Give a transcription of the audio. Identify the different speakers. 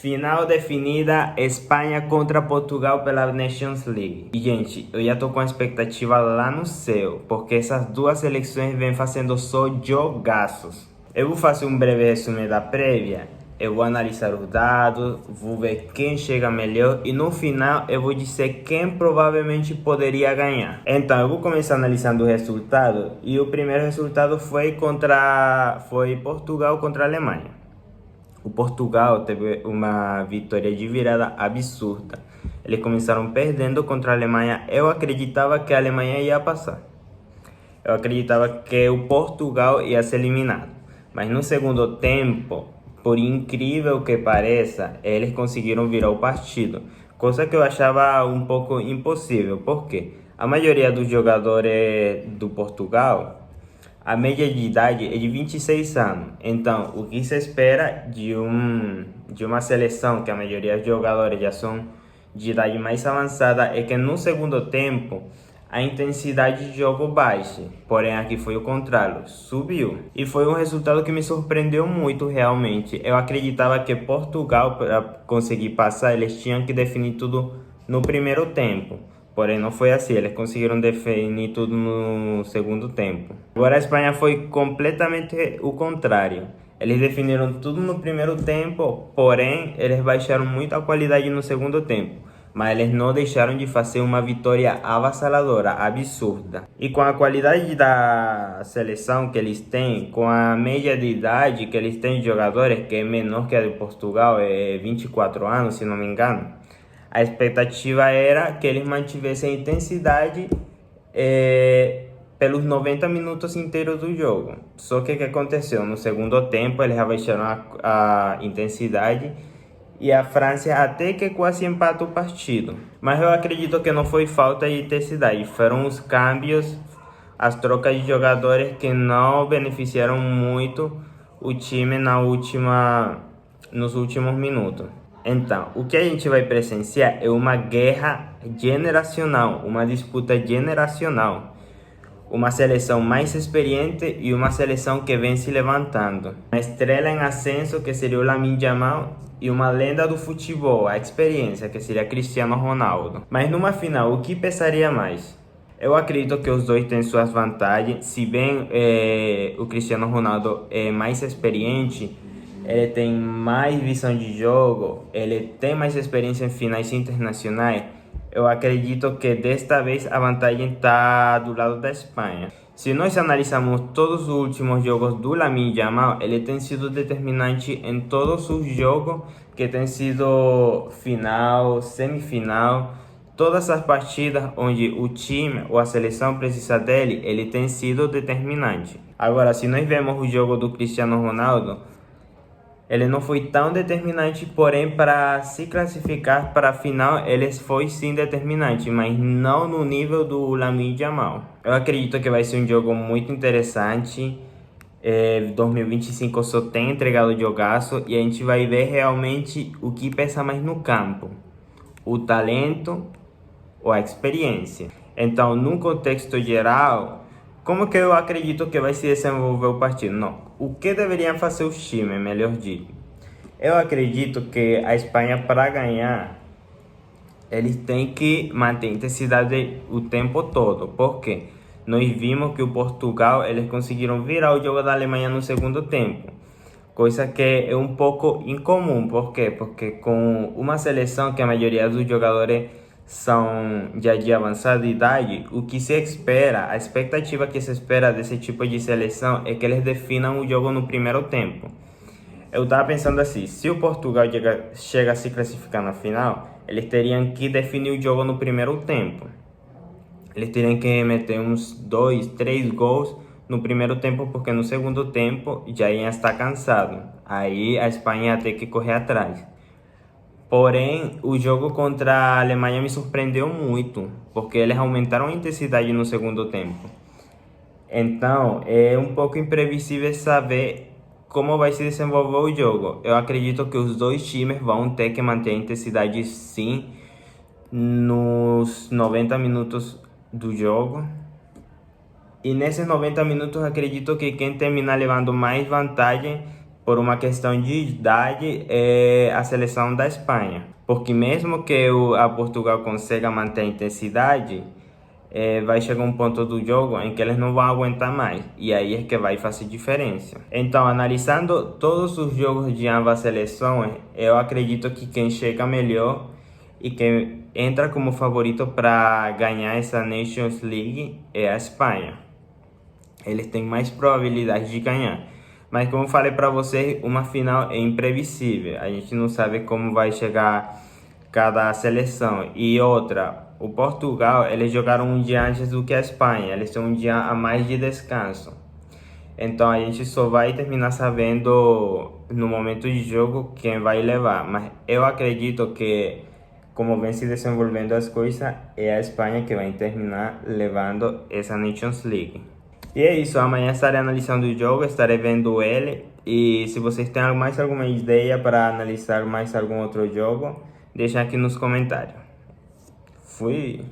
Speaker 1: Final definida, Espanha contra Portugal pela Nations League. E, gente, eu já tô com a expectativa lá no céu, porque essas duas seleções vêm fazendo só jogaços. Eu vou fazer um breve resumo da prévia, eu vou analisar os dados, vou ver quem chega melhor e no final eu vou dizer quem provavelmente poderia ganhar. Então, eu vou começar analisando o resultado e o primeiro resultado foi Portugal contra a Alemanha. O Portugal teve uma vitória de virada absurda. Eles começaram perdendo contra a Alemanha. Eu acreditava que a Alemanha ia passar. Eu acreditava que o Portugal ia ser eliminado. Mas no segundo tempo, por incrível que pareça, eles conseguiram virar o partido. Coisa que eu achava um pouco impossível. Por quê? A maioria dos jogadores do Portugal, a média de idade é de 26 anos. Então, o que se espera de uma seleção que a maioria dos jogadores já são de idade mais avançada é que no segundo tempo a intensidade de jogo baixe. Porém, aqui foi o contrário, subiu. E foi um resultado que me surpreendeu muito realmente. Eu acreditava que Portugal, para conseguir passar, eles tinham que definir tudo no primeiro tempo. Porém, não foi assim, eles conseguiram definir tudo no segundo tempo. Agora a Espanha foi completamente o contrário. Eles definiram tudo no primeiro tempo, porém, eles baixaram muito a qualidade no segundo tempo. Mas eles não deixaram de fazer uma vitória avassaladora, absurda. E com a qualidade da seleção que eles têm, com a média de idade que eles têm de jogadores, que é menor que a de Portugal, é 24 anos, se não me engano. A expectativa era que eles mantivessem a intensidade pelos 90 minutos inteiros do jogo. Só que o que aconteceu? No segundo tempo, eles abaixaram a intensidade e a França até que quase empatou o partido. Mas eu acredito que não foi falta de intensidade, foram os câmbios, as trocas de jogadores que não beneficiaram muito o time nos últimos minutos. Então, o que a gente vai presenciar é uma guerra generacional, uma disputa generacional. Uma seleção mais experiente e uma seleção que vem se levantando. Uma estrela em ascenso, que seria o Lamine Yamal, e uma lenda do futebol, a experiência, que seria Cristiano Ronaldo. Mas numa final, o que pesaria mais? Eu acredito que os dois têm suas vantagens. Se bem o Cristiano Ronaldo é mais experiente, ele tem mais visão de jogo, ele tem mais experiência em finais internacionais, eu acredito que desta vez a vantagem está do lado da Espanha. Se nós analisarmos todos os últimos jogos do Lamine Yamal, ele tem sido determinante em todos os jogos que tem sido final, semifinal, todas as partidas onde o time ou a seleção precisa dele, ele tem sido determinante. Agora, se nós vemos o jogo do Cristiano Ronaldo, ele não foi tão determinante, porém para se classificar para a final ele foi sim determinante, mas não no nível do Lamine Yamal. Eu acredito que vai ser um jogo muito interessante. 2025 só tem entregado jogaço e a gente vai ver realmente o que pesa mais no campo, o talento ou a experiência. Então, num contexto geral, como que eu acredito que vai se desenvolver o partido? Não. O que deveriam fazer os times, melhor dito? Eu acredito que a Espanha, para ganhar, eles têm que manter a intensidade o tempo todo. Por quê? Nós vimos que o Portugal, eles conseguiram virar o jogo da Alemanha no segundo tempo. Coisa que é um pouco incomum. Por quê? Porque com uma seleção que a maioria dos jogadores são já de avançada idade, o que se espera, a expectativa que se espera desse tipo de seleção é que eles definam o jogo no primeiro tempo. Eu estava pensando assim, se o Portugal chega a se classificar na final, eles teriam que definir o jogo no primeiro tempo. Eles teriam que meter uns 2, 3 gols no primeiro tempo, porque no segundo tempo já ia estar cansado. Aí a Espanha ia ter que correr atrás. Porém, o jogo contra a Alemanha me surpreendeu muito, porque eles aumentaram a intensidade no segundo tempo. Então, é um pouco imprevisível saber como vai se desenvolver o jogo. Eu acredito que os dois times vão ter que manter a intensidade sim nos 90 minutos do jogo. E nesses 90 minutos acredito que quem terminar levando mais vantagem por uma questão de idade, é a seleção da Espanha. Porque mesmo que a Portugal consiga manter a intensidade, vai chegar um ponto do jogo em que eles não vão aguentar mais. E aí é que vai fazer diferença. Então, analisando todos os jogos de ambas seleções, eu acredito que quem chega melhor e quem entra como favorito para ganhar essa Nations League é a Espanha. Eles têm mais probabilidade de ganhar. Mas como eu falei para vocês, uma final é imprevisível. A gente não sabe como vai chegar cada seleção. E outra, o Portugal, eles jogaram um dia antes do que a Espanha. Eles têm um dia a mais de descanso. Então a gente só vai terminar sabendo no momento de jogo quem vai levar. Mas eu acredito que, como vem se desenvolvendo as coisas, é a Espanha que vai terminar levando essa Nations League. E é isso, amanhã estarei analisando o jogo, estarei vendo ele. E se vocês têm mais alguma ideia para analisar mais algum outro jogo, deixem aqui nos comentários. Fui!